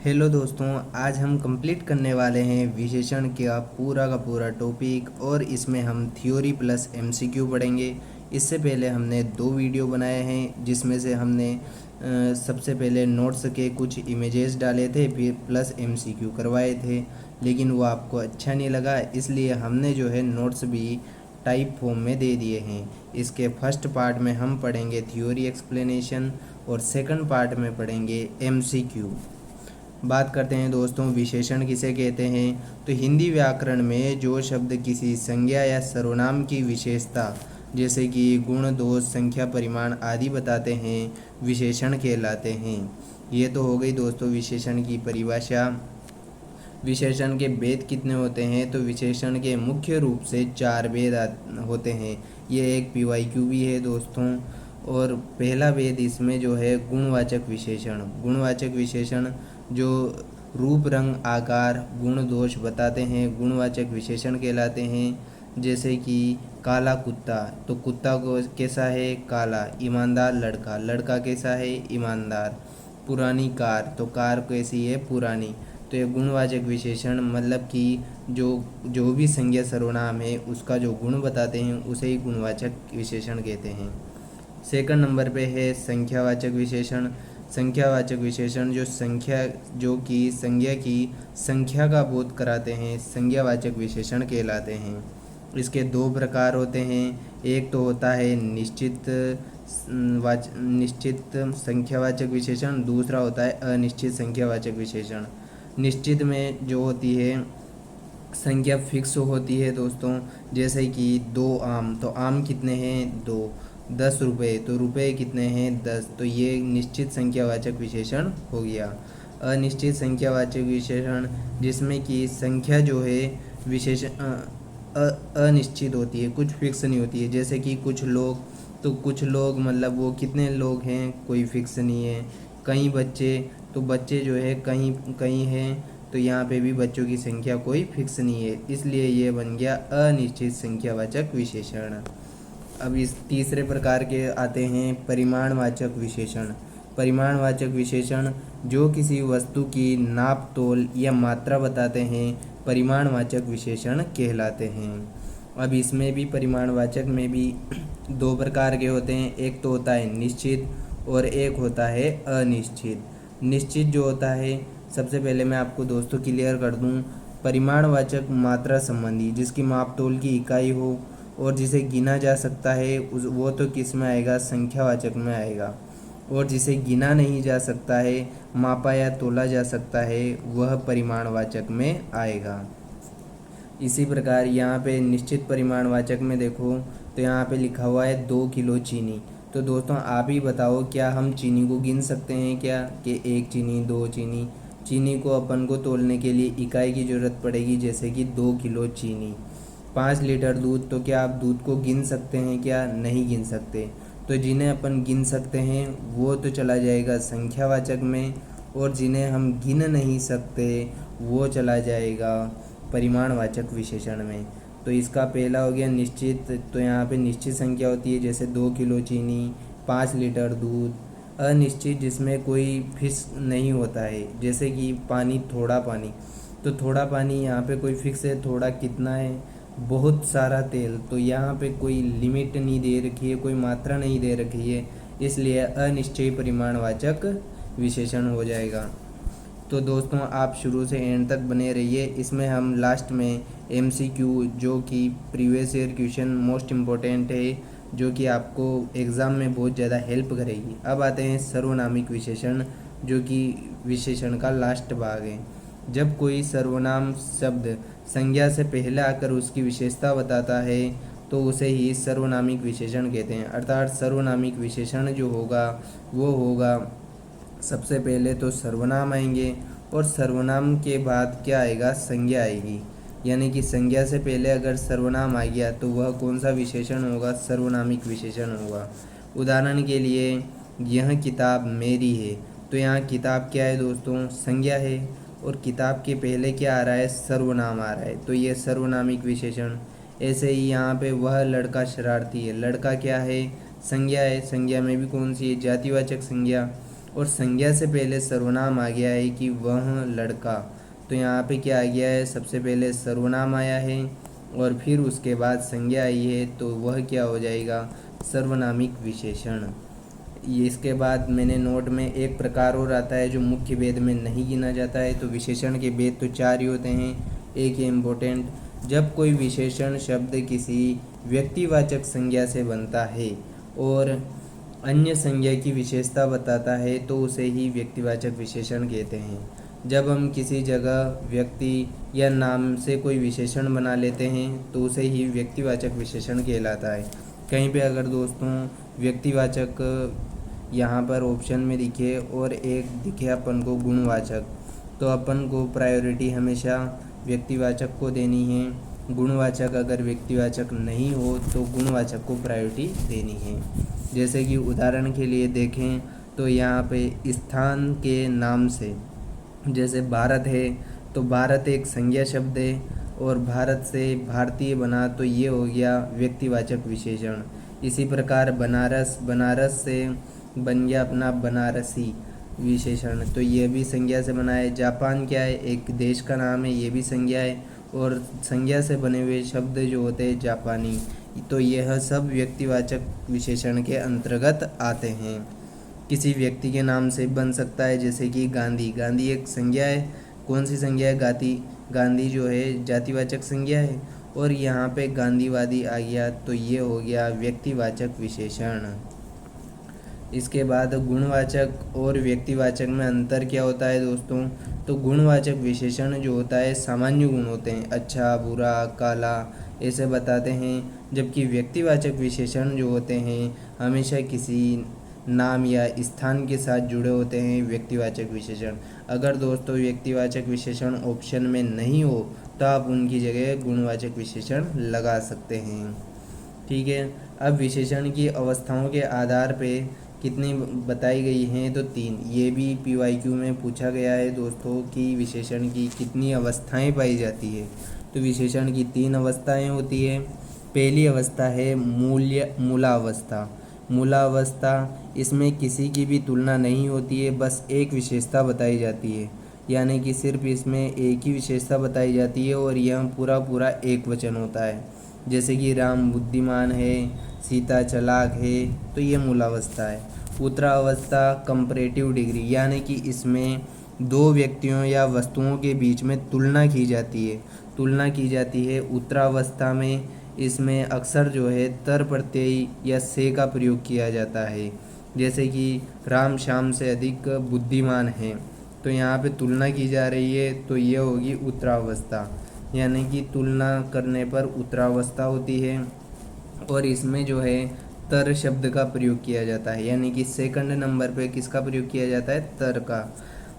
Hello दोस्तों, आज हम कंप्लीट करने वाले हैं विशेषण का पूरा टॉपिक और इसमें हम थ्योरी प्लस एमसीक्यू पढ़ेंगे। इससे पहले हमने दो वीडियो बनाए हैं जिसमें से हमने सबसे पहले नोट्स के कुछ इमेजेस डाले थे, फिर प्लस एमसीक्यू करवाए थे, लेकिन वो आपको अच्छा नहीं लगा, इसलिए हमने जो है नोट्स भी टाइप फॉर्म में दे दिए हैं। इसके फर्स्ट पार्ट में हम पढ़ेंगे थ्योरी एक्सप्लेनेशन और सेकंड पार्ट में पढ़ेंगे एमसीक्यू। बात करते हैं दोस्तों, विशेषण किसे कहते हैं। तो हिंदी व्याकरण में जो शब्द किसी संज्ञा या सर्वनाम की विशेषता जैसे कि गुण, दोष, संख्या, परिमाण आदि बताते हैं, विशेषण कहलाते हैं। ये तो हो गई दोस्तों विशेषण की परिभाषा। विशेषण के भेद कितने होते हैं। तो विशेषण के मुख्य रूप से चार भेद होते हैं। ये एक पीवाईक्यू भी है दोस्तों। और पहला भेद इसमें जो है गुणवाचक विशेषण। गुणवाचक विशेषण जो रूप, रंग, आकार, गुण, दोष बताते हैं, गुणवाचक विशेषण कहलाते हैं। जैसे कि काला कुत्ता, तो कुत्ता को कैसा है, काला। ईमानदार लड़का, लड़का कैसा है, ईमानदार। पुरानी कार, तो कार कैसी है, पुरानी। तो ये गुणवाचक विशेषण मतलब कि जो जो भी संज्ञा सर्वनाम है उसका जो गुण बताते हैं उसे ही गुणवाचक विशेषण कहते हैं। सेकंड नंबर पे है संख्यावाचक विशेषण। संख्यावाचक विशेषण जो कि संज्ञा की संख्या का बोध कराते हैं, संज्ञावाचक विशेषण कहलाते हैं। इसके दो प्रकार होते हैं। एक तो होता है निश्चित संख्यावाचक विशेषण, दूसरा होता है अनिश्चित संख्यावाचक विशेषण। निश्चित में जो होती है संख्या फिक्स होती है दोस्तों, जैसे कि 2 आम, तो आम कितने हैं, 2। 10 रुपये, तो रुपये कितने हैं, 10। तो ये निश्चित संख्यावाचक विशेषण हो गया। अनिश्चित संख्यावाचक विशेषण जिसमें कि संख्या जो है अनिश्चित होती है, कुछ फिक्स नहीं होती है। जैसे कि कुछ लोग, तो कुछ लोग मतलब वो कितने लोग हैं, कोई फिक्स नहीं है। कई बच्चे, तो बच्चे जो है कहीं कहीं हैं, तो यहाँ पे भी बच्चों की संख्या कोई फिक्स नहीं है, इसलिए ये बन गया अनिश्चित संख्यावाचक विशेषण। अब इस तीसरे प्रकार के आते हैं परिमाणवाचक विशेषण। परिमाणवाचक विशेषण जो किसी वस्तु की नाप, तोल या मात्रा बताते हैं, परिमाणवाचक विशेषण कहलाते हैं। अब इसमें भी परिमाणवाचक में भी दो प्रकार के होते हैं। एक तो होता है निश्चित और एक होता है अनिश्चित। निश्चित जो होता है, सबसे पहले मैं आपको दोस्तों क्लियर कर दूं, परिमाणवाचक मात्रा संबंधी, जिसकी माप तोल की इकाई हो और जिसे गिना जा सकता है वो तो किस में आएगा, संख्यावाचक में आएगा। और जिसे गिना नहीं जा सकता है, मापा या तोला जा सकता है, वह परिमाणवाचक में आएगा। इसी प्रकार यहाँ पे निश्चित परिमाणवाचक में देखो, तो यहाँ पे लिखा हुआ है 2 किलो चीनी। तो दोस्तों आप ही बताओ, क्या हम चीनी को गिन सकते हैं क्या, कि 1 चीनी, 2 चीनी। चीनी को अपन को तोलने के लिए इकाई की ज़रूरत पड़ेगी, जैसे कि 2 किलो चीनी। 5 लीटर दूध, तो क्या आप दूध को गिन सकते हैं क्या, नहीं गिन सकते। तो जिन्हें अपन गिन सकते हैं वो तो चला जाएगा संख्यावाचक में, और जिन्हें हम गिन नहीं सकते वो चला जाएगा परिमाणवाचक विशेषण में। तो इसका पहला हो गया निश्चित, तो यहाँ पे निश्चित संख्या होती है, जैसे 2 किलो चीनी, 5 लीटर दूध। अनिश्चित जिसमें कोई फिक्स नहीं होता है, जैसे कि पानी, थोड़ा पानी। तो थोड़ा पानी यहाँ पे कोई फिक्स है, थोड़ा कितना है, बहुत सारा तेल, तो यहाँ पे कोई लिमिट नहीं दे रखी है, कोई मात्रा नहीं दे रखी है, इसलिए अनिश्चयी परिमाणवाचक विशेषण हो जाएगा। तो दोस्तों आप शुरू से एंड तक बने रहिए, इसमें हम लास्ट में एमसीक्यू जो कि previous year question most important है, जो कि आपको एग्ज़ाम में बहुत ज़्यादा हेल्प करेगी। अब आते हैं सर्वनामिक विशेषण, जो कि विशेषण का लास्ट भाग है। जब कोई सर्वनाम शब्द संज्ञा से पहले आकर उसकी विशेषता बताता है तो उसे ही सर्वनामिक विशेषण कहते हैं। अर्थात सर्वनामिक विशेषण जो होगा वो होगा, सबसे पहले तो सर्वनाम आएंगे और सर्वनाम के बाद क्या आएगा, संज्ञा आएगी। यानी कि संज्ञा से पहले अगर सर्वनाम आ गया तो वह कौन सा विशेषण होगा, सर्वनामिक विशेषण होगा। उदाहरण के लिए यह किताब मेरी है, तो यहाँ किताब क्या है दोस्तों, संज्ञा है, और किताब के पहले क्या आ रहा है, सर्वनाम आ रहा है, तो ये सर्वनामिक विशेषण। ऐसे ही यहाँ पे वह लड़का शरारती है, लड़का क्या है, संज्ञा है, संज्ञा में भी कौन सी है, जातिवाचक संज्ञा। और संज्ञा से पहले सर्वनाम आ गया है कि वह लड़का, तो यहाँ पे क्या आ गया है, सबसे पहले सर्वनाम आया है और फिर उसके बाद संज्ञा आई है, तो वह क्या हो जाएगा, सर्वनामिक विशेषण। ये इसके बाद मैंने नोट में एक प्रकार और आता है जो मुख्य भेद में नहीं गिना जाता है। तो विशेषण के भेद तो 4 ही होते हैं। एक है इम्पोर्टेंट, जब कोई विशेषण शब्द किसी व्यक्तिवाचक संज्ञा से बनता है और अन्य संज्ञा की विशेषता बताता है तो उसे ही व्यक्तिवाचक विशेषण कहते हैं। जब हम किसी जगह व्यक्ति या नाम से कोई विशेषण बना लेते हैं तो उसे ही व्यक्तिवाचक विशेषण कहलाता है। कहीं पे अगर दोस्तों व्यक्तिवाचक यहाँ पर ऑप्शन में दिखे और एक दिखे अपन को गुणवाचक, तो अपन को प्रायोरिटी हमेशा व्यक्तिवाचक को देनी है। गुणवाचक अगर व्यक्तिवाचक नहीं हो तो गुणवाचक को प्रायोरिटी देनी है। जैसे कि उदाहरण के लिए देखें तो यहाँ पे स्थान के नाम से, जैसे भारत है तो भारत एक संज्ञा शब्द है और भारत से भारतीय बना तो ये हो गया व्यक्तिवाचक विशेषण। इसी प्रकार बनारस, बनारस से बन गया अपना बनारसी विशेषण, तो ये भी संज्ञा से बना है। जापान क्या है, एक देश का नाम है, ये भी संज्ञा है और संज्ञा से बने हुए शब्द जो होते हैं जापानी, तो यह सब व्यक्तिवाचक विशेषण के अंतर्गत आते हैं। किसी व्यक्ति के नाम से बन सकता है, जैसे कि गांधी, गांधी एक संज्ञा है। कौन सी संज्ञा है, गांधी जो है जातिवाचक संज्ञा है और यहाँ पे गांधीवादी आ गया तो ये हो गया व्यक्तिवाचक विशेषण। इसके बाद गुणवाचक और व्यक्तिवाचक में अंतर क्या होता है दोस्तों, तो गुणवाचक विशेषण जो होता है सामान्य गुण होते हैं, अच्छा, बुरा, काला, ऐसे बताते हैं, जबकि व्यक्तिवाचक विशेषण जो होते हैं हमेशा किसी नाम या स्थान के साथ जुड़े होते हैं व्यक्तिवाचक विशेषण। अगर दोस्तों व्यक्तिवाचक विशेषण ऑप्शन में नहीं हो तो आप उनकी जगह गुणवाचक विशेषण लगा सकते हैं। ठीक है, अब विशेषण की अवस्थाओं के आधार पे कितनी बताई गई हैं, तो 3। ये भी PYQ में पूछा गया है दोस्तों कि विशेषण की कितनी अवस्थाएं पाई जाती है। तो विशेषण की 3 अवस्थाएं होती है। पहली अवस्था है मूलावस्था। मूलावस्था, इसमें किसी की भी तुलना नहीं होती है, बस एक विशेषता बताई जाती है, यानी कि सिर्फ इसमें एक ही विशेषता बताई जाती है और यह पूरा पूरा एक वचन होता है। जैसे कि राम बुद्धिमान है, सीता चालाक है, तो ये मूलावस्था है। उत्तरावस्था कंपैरेटिव डिग्री, यानी कि इसमें 2 व्यक्तियों या वस्तुओं के बीच में तुलना की जाती है। उत्तरावस्था में इसमें अक्सर जो है तर प्रत्यय या से का प्रयोग किया जाता है। जैसे कि राम श्याम से अधिक बुद्धिमान है, तो यहाँ पे तुलना की जा रही है, तो ये होगी उत्तरावस्था, यानी कि तुलना करने पर उत्तरावस्था होती है। और इसमें जो है तर शब्द का प्रयोग किया जाता है, यानी कि सेकंड नंबर पे किसका प्रयोग किया जाता है, तर का।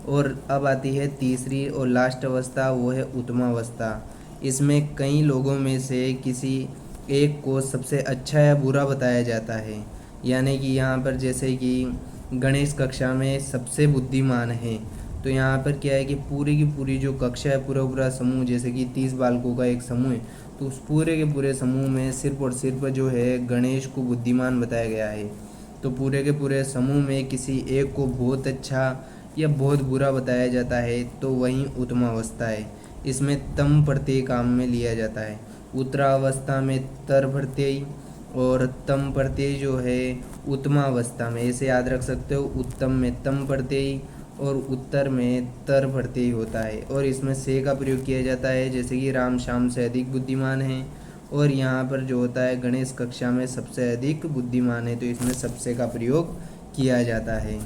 और अब आती है तीसरी और लास्ट अवस्था, वो है उत्तमावस्था। इसमें कई लोगों में से किसी एक को सबसे अच्छा या बुरा बताया जाता है, यानी कि यहाँ पर जैसे कि गणेश कक्षा में सबसे बुद्धिमान है, तो यहाँ पर क्या है कि पूरी की पूरी जो कक्षा है, पूरा पूरा समूह, जैसे कि 30 बालकों का एक समूह है, तो उस पूरे के पूरे समूह में सिर्फ और सिर्फ जो है गणेश को बुद्धिमान बताया गया है। तो पूरे के पूरे समूह में किसी एक को बहुत अच्छा या बहुत बुरा बताया जाता है, तो वही उत्तमावस्था है। इसमें तम प्रत्यय काम में लिया जाता है। उत्तरावस्था में तर प्रत्यय और तम प्रत्यय जो है उत्तमावस्था में, ऐसे याद रख सकते हो, उत्तम में तम प्रत्यय और उत्तर में तर प्रत्यय होता है। और इसमें से का प्रयोग किया जाता है, जैसे कि राम श्याम से अधिक बुद्धिमान है, और यहाँ पर जो होता है गणेश कक्षा में सबसे अधिक बुद्धिमान है, तो इसमें सबसे का प्रयोग किया जाता है।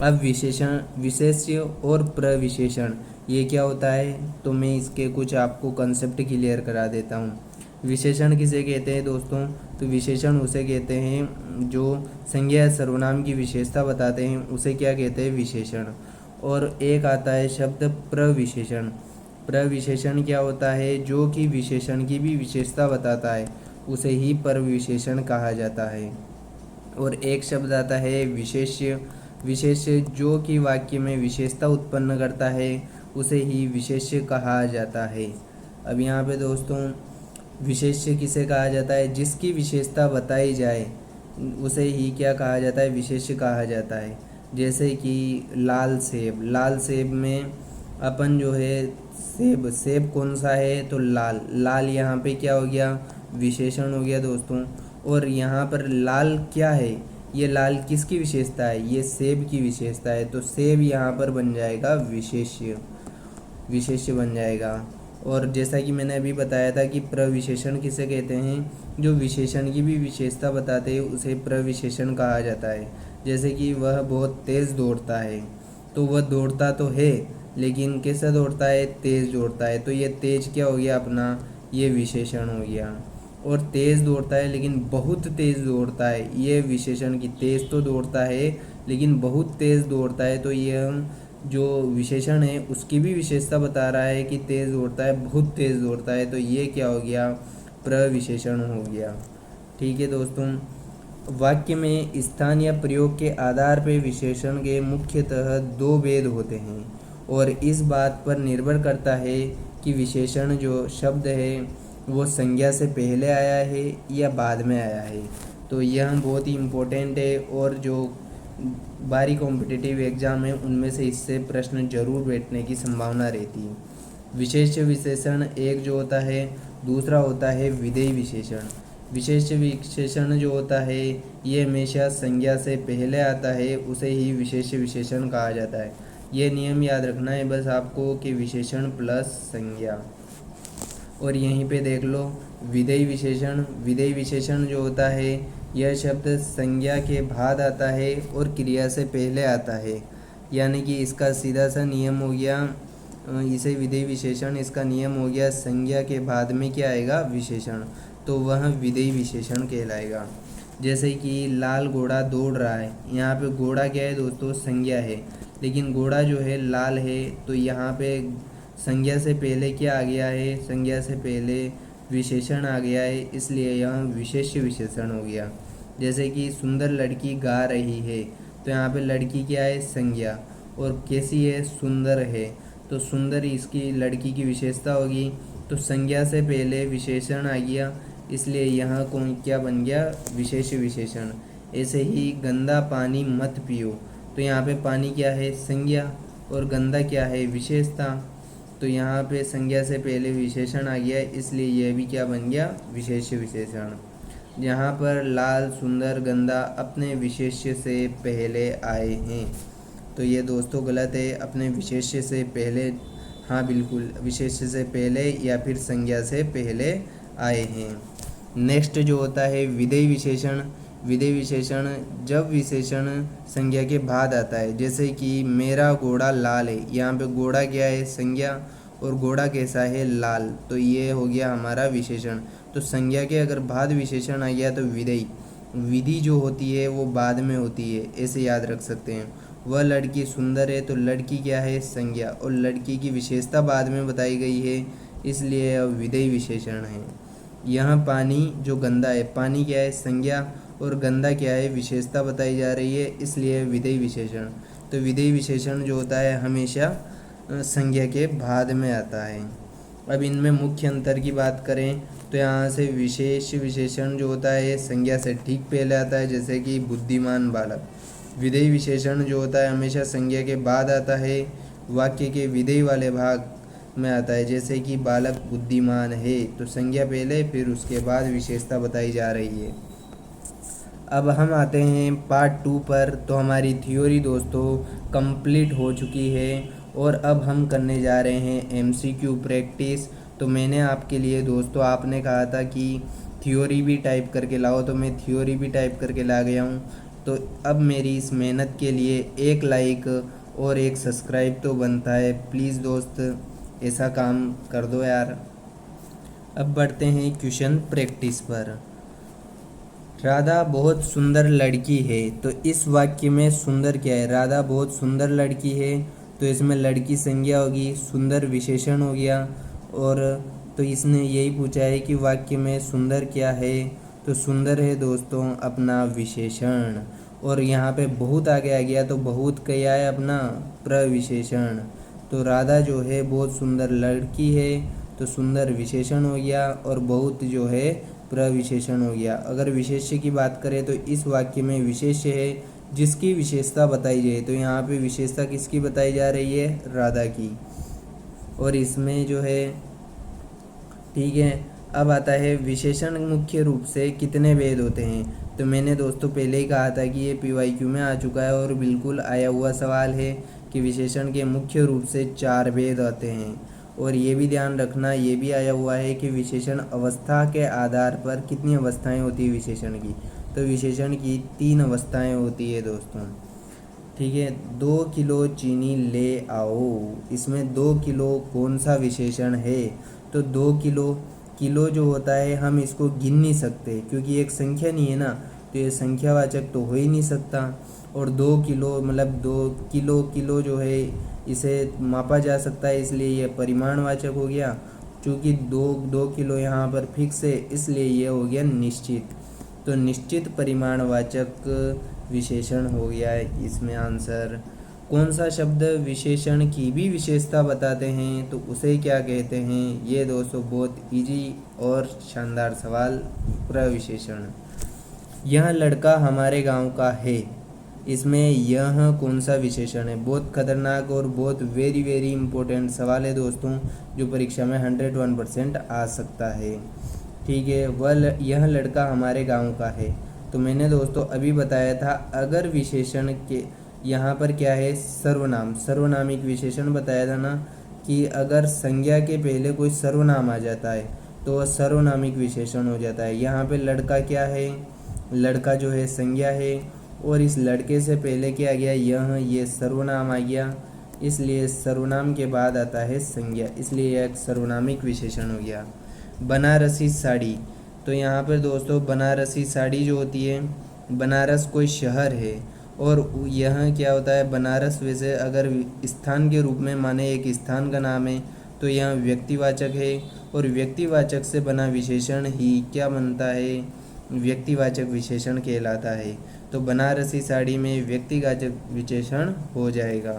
अब विशेषण, विशेष्य और प्रविशेषण, ये क्या होता है, तो मैं इसके कुछ आपको कंसेप्ट क्लियर करा देता हूँ। विशेषण किसे कहते हैं दोस्तों, तो विशेषण उसे कहते हैं जो संज्ञा या सर्वनाम की विशेषता बताते हैं, उसे क्या कहते हैं, विशेषण। और एक आता है शब्द प्रविशेषण। प्रविशेषण क्या होता है, जो कि विशेषण की भी विशेषता बताता है, उसे ही प्रविशेषण कहा जाता है। और एक शब्द आता है विशेष्य। विशेष्य जो कि वाक्य में विशेषता उत्पन्न करता है, उसे ही विशेष्य कहा जाता है। अब यहाँ पे दोस्तों विशेष्य किसे कहा जाता है, जिसकी विशेषता बताई जाए उसे ही क्या कहा जाता है, विशेष्य कहा जाता है। जैसे कि लाल सेब में अपन जो है सेब कौन सा है, तो लाल यहाँ पे क्या हो गया, विशेषण हो गया दोस्तों। और यहाँ पर लाल क्या है, ये लाल किसकी विशेषता है, ये सेब की विशेषता है, तो सेब यहाँ पर बन जाएगा विशेष्य बन जाएगा। और जैसा कि मैंने अभी बताया था कि प्रविशेषण किसे कहते हैं, जो विशेषण की भी विशेषता बताते हैं उसे प्रविशेषण कहा जाता है। जैसे कि वह बहुत तेज़ दौड़ता है, तो वह दौड़ता तो है लेकिन कैसा दौड़ता है, तेज़ दौड़ता है, तो ये तेज क्या हो गया अपना, ये विशेषण हो गया। और तेज़ दौड़ता है लेकिन बहुत तेज़ दौड़ता है, ये विशेषण की तेज़ तो दौड़ता है लेकिन बहुत तेज़ दौड़ता है, तो यह जो विशेषण है उसकी भी विशेषता बता रहा है कि तेज़ दौड़ता है, बहुत तेज़ दौड़ता है, तो ये क्या हो गया, प्रविशेषण हो गया। ठीक है दोस्तों, वाक्य में स्थान या प्रयोग के आधार पर विशेषण के मुख्यतः दो भेद होते हैं और इस बात पर निर्भर करता है कि विशेषण जो शब्द है वो संज्ञा से पहले आया है या बाद में आया है। तो यह बहुत ही इम्पोर्टेंट है और जो बाहरी कॉम्पिटिटिव एग्ज़ाम है उनमें से इससे प्रश्न जरूर बैठने की संभावना रहती है। विशेष्य विशेषण एक जो होता है, दूसरा होता है विधेय विशेषण। विशेष्य विशेषण जो होता है ये हमेशा संज्ञा से पहले आता है, उसे ही विशेष्य विशेषण कहा जाता है। ये नियम याद रखना है बस आपको कि विशेषण प्लस संज्ञा। और यहीं पे देख लो विधेय विशेषण जो होता है यह शब्द संज्ञा के बाद आता है और क्रिया से पहले आता है, यानी कि इसका सीधा सा नियम हो गया, इसे विधेय विशेषण, इसका नियम हो गया संज्ञा के बाद में क्या आएगा, विशेषण, तो वह विधेय विशेषण कहलाएगा। जैसे कि लाल घोड़ा दौड़ रहा है, यहाँ पे घोड़ा क्या है दोस्तों, संज्ञा है, लेकिन घोड़ा जो है लाल है, तो यहाँ पे संज्ञा से पहले क्या आ गया है, संज्ञा से पहले विशेषण आ गया है, इसलिए यह विशेष्य विशेषण हो गया। जैसे कि सुंदर लड़की गा रही है, तो यहाँ पे लड़की क्या है, संज्ञा, और कैसी है, सुंदर है, तो सुंदर इसकी लड़की की विशेषता होगी, तो संज्ञा से पहले विशेषण आ गया, इसलिए यहाँ कौन क्या बन गया, विशेष्य विशेषण। ऐसे ही गंदा पानी मत पियो, तो यहाँ पे पानी क्या है, संज्ञा, और गंदा क्या है, विशेषता, तो यहाँ पे संज्ञा से पहले विशेषण आ गया, इसलिए यह भी क्या बन गया, विशेष्य विशेषण। यहाँ पर लाल, सुंदर, गंदा अपने विशेष्य से पहले आए हैं, तो ये दोस्तों गलत है, अपने विशेष्य से पहले, हाँ बिल्कुल विशेष्य से पहले या फिर संज्ञा से पहले आए हैं। नेक्स्ट जो होता है विधेय विशेषण। विधेय विशेषण जब विशेषण संज्ञा के बाद आता है, जैसे कि मेरा घोड़ा लाल है, यहाँ पे घोड़ा क्या है, संज्ञा, और घोड़ा कैसा है, लाल, तो ये हो गया हमारा विशेषण। तो संज्ञा के अगर बाद विशेषण आ गया तो विधेय, विधि जो होती है वो बाद में होती है, ऐसे याद रख सकते हैं। वह लड़की सुंदर है, तो लड़की क्या है, संज्ञा, और लड़की की विशेषता बाद में बताई गई है, इसलिए यह विधेय विशेषण है। यहाँ पानी जो गंदा है, पानी क्या है, संज्ञा, और गंदा क्या है, विशेषता बताई जा रही है, इसलिए विधेय विशेषण। तो विधेय विशेषण जो होता है हमेशा संज्ञा के बाद में आता है। अब इनमें मुख्य अंतर की बात करें तो यहाँ से विशेष विशेषण जो होता है संज्ञा से ठीक पहले आता है, जैसे कि बुद्धिमान बालक। विधेय विशेषण जो होता है हमेशा संज्ञा के बाद आता है, वाक्य के विधेय वाले भाग में आता है, जैसे कि बालक बुद्धिमान है, तो संज्ञा पहले फिर उसके बाद विशेषता बताई जा रही है। अब हम आते हैं पार्ट 2 पर। तो हमारी थ्योरी दोस्तों कंप्लीट हो चुकी है और अब हम करने जा रहे हैं MCQ प्रैक्टिस। तो मैंने आपके लिए दोस्तों, आपने कहा था कि थ्योरी भी टाइप करके लाओ, तो मैं थ्योरी भी टाइप करके ला गया हूँ। तो अब मेरी इस मेहनत के लिए एक लाइक और एक सब्सक्राइब तो बनता है, प्लीज़ दोस्त ऐसा काम कर दो यार। अब बढ़ते हैं क्वेश्चन प्रैक्टिस पर। राधा बहुत सुंदर लड़की है, तो इस वाक्य में सुंदर क्या है, राधा बहुत सुंदर लड़की है, तो इसमें लड़की संज्ञा होगी, सुंदर विशेषण हो गया। और तो इसने यही पूछा है कि वाक्य में सुंदर क्या है, तो सुंदर है दोस्तों अपना विशेषण। और यहाँ पे बहुत आगे आ गया, तो बहुत क्या है, अपना प्रविशेषण। तो राधा जो है बहुत सुंदर लड़की है, तो सुंदर विशेषण हो गया, और बहुत जो है प्रविशेषण हो गया। अगर विशेष्य की बात करें तो इस वाक्य में विशेष्य है, जिसकी विशेषता बताई जाए, तो यहाँ पे विशेषता किसकी बताई जा रही है, राधा की। और इसमें जो है, ठीक है, अब आता है विशेषण मुख्य रूप से कितने भेद होते हैं। तो मैंने दोस्तों पहले ही कहा था कि ये PYQ में आ चुका है और बिल्कुल आया हुआ सवाल है कि विशेषण के मुख्य रूप से 4 भेद आते हैं। और ये भी ध्यान रखना, ये भी आया हुआ है कि विशेषण अवस्था के आधार पर कितनी अवस्थाएं होती है विशेषण की। तो विशेषण की 3 अवस्थाएं होती है दोस्तों, ठीक है। 2 किलो चीनी ले आओ, इसमें 2 किलो कौन सा विशेषण है। तो 2 किलो, किलो जो होता है हम इसको गिन नहीं सकते क्योंकि एक संख्या नहीं है ना, तो ये संख्यावाचक तो हो ही नहीं सकता। और 2 किलो मतलब 2 किलो, किलो जो है इसे मापा जा सकता है, इसलिए ये परिमाणवाचक हो गया। चूँकि 2 किलो यहाँ पर फिक्स है, इसलिए ये हो गया निश्चित। तो निश्चित परिमाणवाचक विशेषण हो गया है इसमें आंसर। कौन सा शब्द विशेषण की भी विशेषता बताते हैं, तो उसे क्या कहते हैं। ये दोस्तों बहुत इजी और शानदार सवाल। प्रविशेषण, यह लड़का हमारे गांव का है, इसमें यह कौन सा विशेषण है। बहुत खतरनाक और बहुत वेरी वेरी इंपॉर्टेंट सवाल है दोस्तों, जो परीक्षा में 101% आ सकता है, ठीक है। यह लड़का हमारे गांव का है, तो मैंने दोस्तों अभी बताया था अगर विशेषण के यहाँ पर क्या है, सर्वनाम, सर्वनामिक विशेषण बताया था ना, कि अगर संज्ञा के पहले कोई सर्वनाम आ जाता है तो वह सर्वनामिक विशेषण हो जाता है। यहाँ पे लड़का क्या है, लड़का जो है संज्ञा है, और इस लड़के से पहले क्या आ गया, ये सर्वनाम आ गया, इसलिए सर्वनाम के बाद आता है संज्ञा, इसलिए यह एक सर्वनामिक विशेषण हो गया। बनारसी साड़ी, तो यहाँ पर दोस्तों बनारसी साड़ी जो होती है, बनारस कोई शहर है, और यह क्या होता है, बनारस वैसे अगर स्थान के रूप में माने एक स्थान का नाम है, तो यह व्यक्तिवाचक है, और व्यक्तिवाचक से बना विशेषण ही क्या बनता है, व्यक्तिवाचक विशेषण कहलाता है। तो बनारसी साड़ी में व्यक्तिवाचक विशेषण हो जाएगा।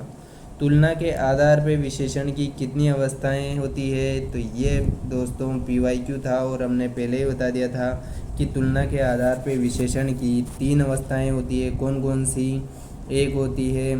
तुलना के आधार पर विशेषण की कितनी अवस्थाएं होती है, तो ये दोस्तों PYQ था और हमने पहले ही बता दिया था कि तुलना के आधार पर विशेषण की 3 अवस्थाएं होती है। कौन कौन सी, एक होती है,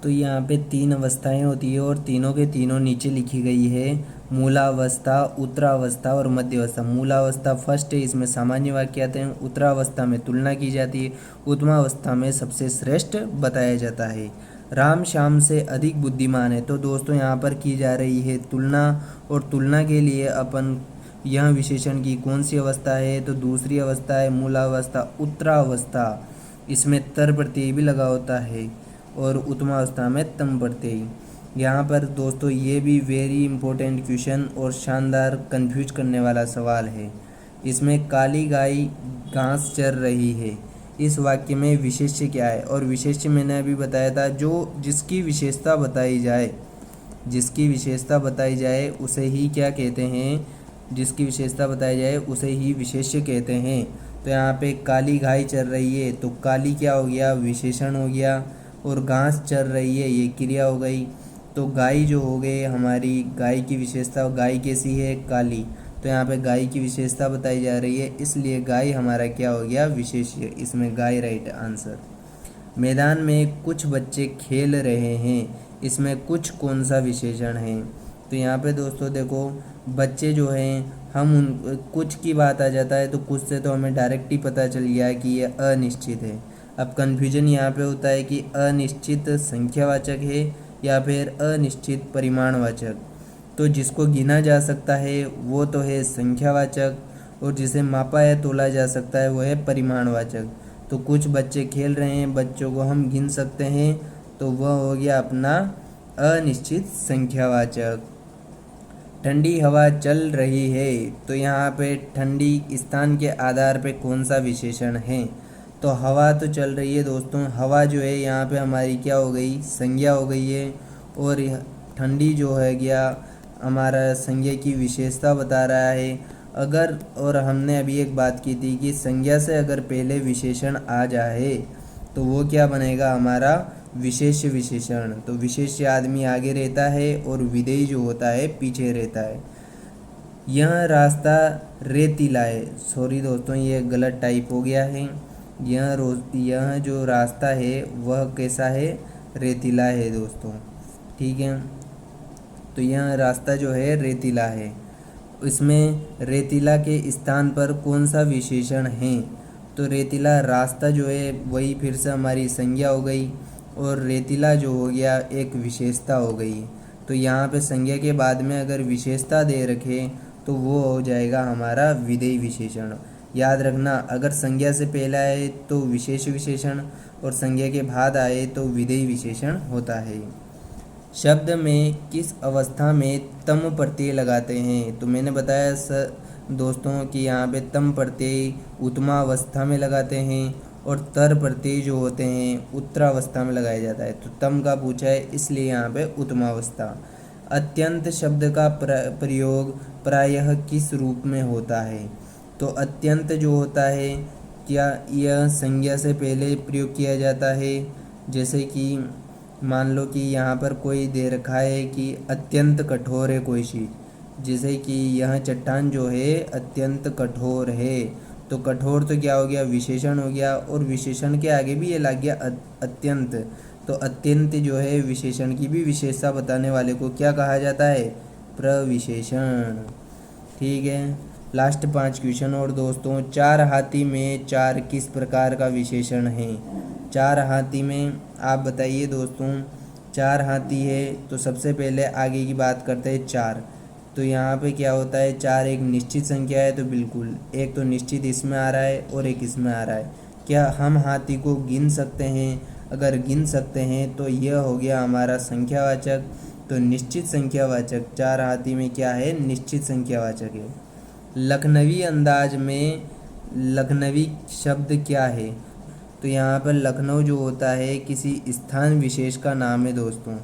तो यहाँ पे 3 अवस्थाएं होती है और तीनों के तीनों नीचे लिखी गई है। मूलावस्था, उत्तरावस्था और मध्यावस्था। मूलावस्था फर्स्ट है, इसमें सामान्य वाक्य आते हैं। उत्तरावस्था में तुलना की जाती है। उत्तमावस्था में सबसे श्रेष्ठ बताया जाता है। राम श्याम से अधिक बुद्धिमान है, तो दोस्तों यहाँ पर की जा रही है तुलना, और तुलना के लिए अपन यह विशेषण की कौन सी अवस्था है, तो दूसरी अवस्था है मूलावस्था। उत्तरावस्था, इसमें तर प्रत्यय भी लगा होता है, और उत्तमावस्था में तम प्रत्यय। यहाँ पर दोस्तों ये भी वेरी इंपॉर्टेंट क्वेश्चन और शानदार कंफ्यूज करने वाला सवाल है। इसमें काली गाय घास चर रही है, इस वाक्य में विशेष्य क्या है, और विशेष्य मैंने अभी बताया था, जो जिसकी विशेषता बताई जाए, जिसकी विशेषता बताई जाए उसे ही क्या कहते हैं, जिसकी विशेषता बताई जाए उसे ही विशेष्य कहते हैं। तो यहाँ पे काली गाय चर रही है, तो काली क्या हो गया, विशेषण हो गया, और घास चर रही है ये क्रिया हो गई। तो गाय जो हो गई हमारी, गाय की विशेषता, गाय कैसी है, काली, तो यहाँ पे गाय की विशेषता बताई जा रही है, इसलिए गाय हमारा क्या हो गया, विशेष्य, इसमें गाय राइट आंसर। मैदान में कुछ बच्चे खेल रहे हैं, इसमें कुछ कौन सा विशेषण है। तो यहाँ पे दोस्तों देखो, बच्चे जो हैं, हम उन कुछ की बात आ जाता है, तो कुछ से तो हमें डायरेक्ट ही पता चल गया कि ये अनिश्चित है। अब कन्फ्यूजन यहाँ पे होता है कि अनिश्चित संख्यावाचक है या फिर अनिश्चित परिमाणवाचक। तो जिसको गिना जा सकता है वो तो है संख्यावाचक, और जिसे मापा या तोला जा सकता है वो है परिमाणवाचक। तो कुछ बच्चे खेल रहे हैं, बच्चों को हम गिन सकते हैं, तो वह हो गया अपना अनिश्चित संख्यावाचक। ठंडी हवा चल रही है, तो यहाँ पे ठंडी स्थान के आधार पे कौन सा विशेषण है। तो हवा तो चल रही है दोस्तों, हवा जो है यहाँ पे हमारी क्या हो गई, संज्ञा हो गई है, और ठंडी जो है गया हमारा संज्ञा की विशेषता बता रहा है। अगर, और हमने अभी एक बात की थी कि संज्ञा से अगर पहले विशेषण आ जाए तो वो क्या बनेगा, हमारा विशेष्य विशेषण। तो विशेष्य आदमी आगे रहता है और विधेय जो होता है पीछे रहता है। यह रास्ता रेतीला है, सॉरी दोस्तों ये गलत टाइप हो गया है, यह जो रास्ता है वह कैसा है, रेतीला है दोस्तों। ठीक है, तो यह रास्ता जो है रेतीला है। इसमें रेतीला के स्थान पर कौन सा विशेषण है, तो रेतीला रास्ता जो है वही फिर से हमारी संज्ञा हो गई, और रेतीला जो हो गया एक विशेषता हो गई। तो यहाँ पे संज्ञा के बाद में अगर विशेषता दे रखे तो वो हो जाएगा हमारा विधेय विशेषण। याद रखना, अगर संज्ञा से पहले आए तो विशेष विशेषण, और संज्ञा के बाद आए तो विधेय विशेषण होता है। शब्द में किस अवस्था में तम प्रत्यय लगाते हैं, तो मैंने बताया दोस्तों कि यहाँ पे तम प्रत्यय उत्तमावस्था में लगाते हैं, और तर प्रत्यय जो होते हैं उत्तरावस्था में लगाया जाता है। तो तम का पूछा है इसलिए यहाँ पे उत्तमावस्था। अत्यंत शब्द का प्रयोग प्रायः किस रूप में होता है, तो अत्यंत जो होता है क्या यह संज्ञा से पहले प्रयोग किया जाता है। जैसे कि मान लो कि यहाँ पर कोई दे रखा है कि अत्यंत कठोर है कोई चीज़, जैसे कि यह चट्टान जो है अत्यंत कठोर है, तो कठोर तो क्या हो गया, विशेषण हो गया, और विशेषण के आगे भी ये लग गया अत्यंत। तो अत्यंत जो है विशेषण की भी विशेषता बताने वाले को क्या कहा जाता है, प्रविशेषण। ठीक है, लास्ट 5 क्वेश्चन और दोस्तों। चार हाथी में चार किस प्रकार का विशेषण है। चार हाथी में आप बताइए दोस्तों। चार हाथी है तो सबसे पहले आगे की बात करते हैं चार। तो यहाँ पे क्या होता है, चार एक निश्चित संख्या है, तो बिल्कुल एक तो निश्चित इसमें आ रहा है और एक इसमें आ रहा है। क्या हम हाथी को गिन सकते हैं, अगर गिन सकते हैं तो यह हो गया हमारा संख्यावाचक। तो निश्चित संख्यावाचक चार हाथी में क्या है, निश्चित संख्यावाचक है। लखनवी अंदाज में लखनवी शब्द क्या है, तो यहाँ पर लखनऊ जो होता है किसी स्थान विशेष का नाम है दोस्तों।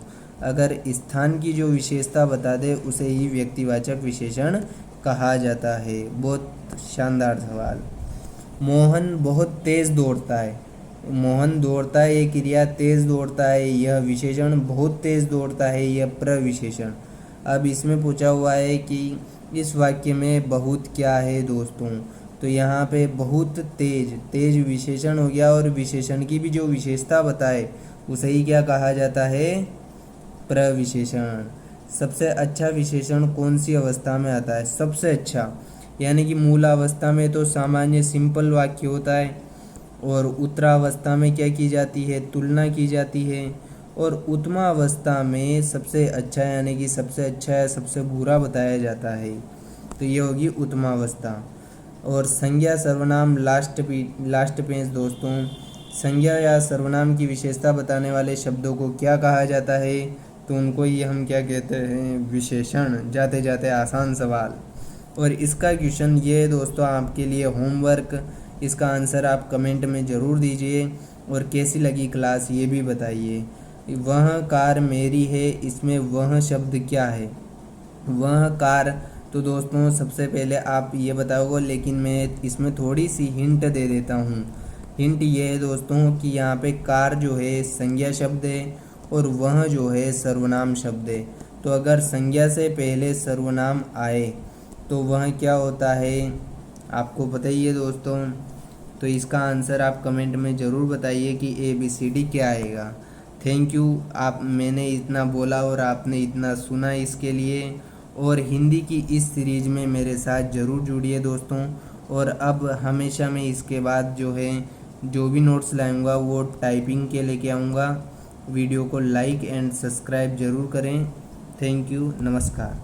अगर स्थान की जो विशेषता बता दे उसे ही व्यक्तिवाचक विशेषण कहा जाता है। बहुत शानदार सवाल। मोहन बहुत तेज़ दौड़ता है। मोहन दौड़ता है ये क्रिया, तेज़ दौड़ता है यह विशेषण, बहुत तेज़ दौड़ता है यह प्रविशेषण। अब इसमें पूछा हुआ है कि इस वाक्य में बहुत क्या है दोस्तों, तो यहाँ पे बहुत तेज, तेज विशेषण हो गया, और विशेषण की भी जो विशेषता बताए उसे ही क्या कहा जाता है, प्रविशेषण। सबसे अच्छा विशेषण कौन सी अवस्था में आता है, सबसे अच्छा, यानी कि मूल अवस्था में तो सामान्य सिंपल वाक्य होता है, और उत्तरावस्था में क्या की जाती है, तुलना की जाती है, और उत्तमावस्था में सबसे अच्छा यानी कि सबसे अच्छा या सबसे बुरा बताया जाता है, तो ये होगी उत्तमावस्था। और संज्ञा सर्वनाम लास्ट पेज दोस्तों। संज्ञा या सर्वनाम की विशेषता बताने वाले शब्दों को क्या कहा जाता है, तो उनको ही हम क्या कहते हैं, विशेषण। जाते जाते आसान सवाल, और इसका क्वेश्चन ये है दोस्तों आपके लिए होमवर्क। इसका आंसर आप कमेंट में ज़रूर दीजिए, और कैसी लगी क्लास ये भी बताइए। वह कार मेरी है, इसमें वह शब्द क्या है, वह कार, तो दोस्तों सबसे पहले आप ये बताओगे, लेकिन मैं इसमें थोड़ी सी हिंट दे देता हूँ। हिंट ये है दोस्तों कि यहाँ पे कार जो है संज्ञा शब्द है, और वह जो है सर्वनाम शब्द है। तो अगर संज्ञा से पहले सर्वनाम आए तो वह क्या होता है, आपको पता ही है दोस्तों। तो इसका आंसर आप कमेंट में ज़रूर बताइए कि ABCD क्या आएगा। थैंक यू, आप मैंने इतना बोला और आपने इतना सुना, इसके लिए। और हिंदी की इस सीरीज़ में मेरे साथ ज़रूर जुड़िए दोस्तों। और अब हमेशा मैं इसके बाद जो है जो भी नोट्स लाऊंगा वो टाइपिंग के लेके आऊँगा। वीडियो को लाइक एंड सब्सक्राइब ज़रूर करें। थैंक यू, नमस्कार।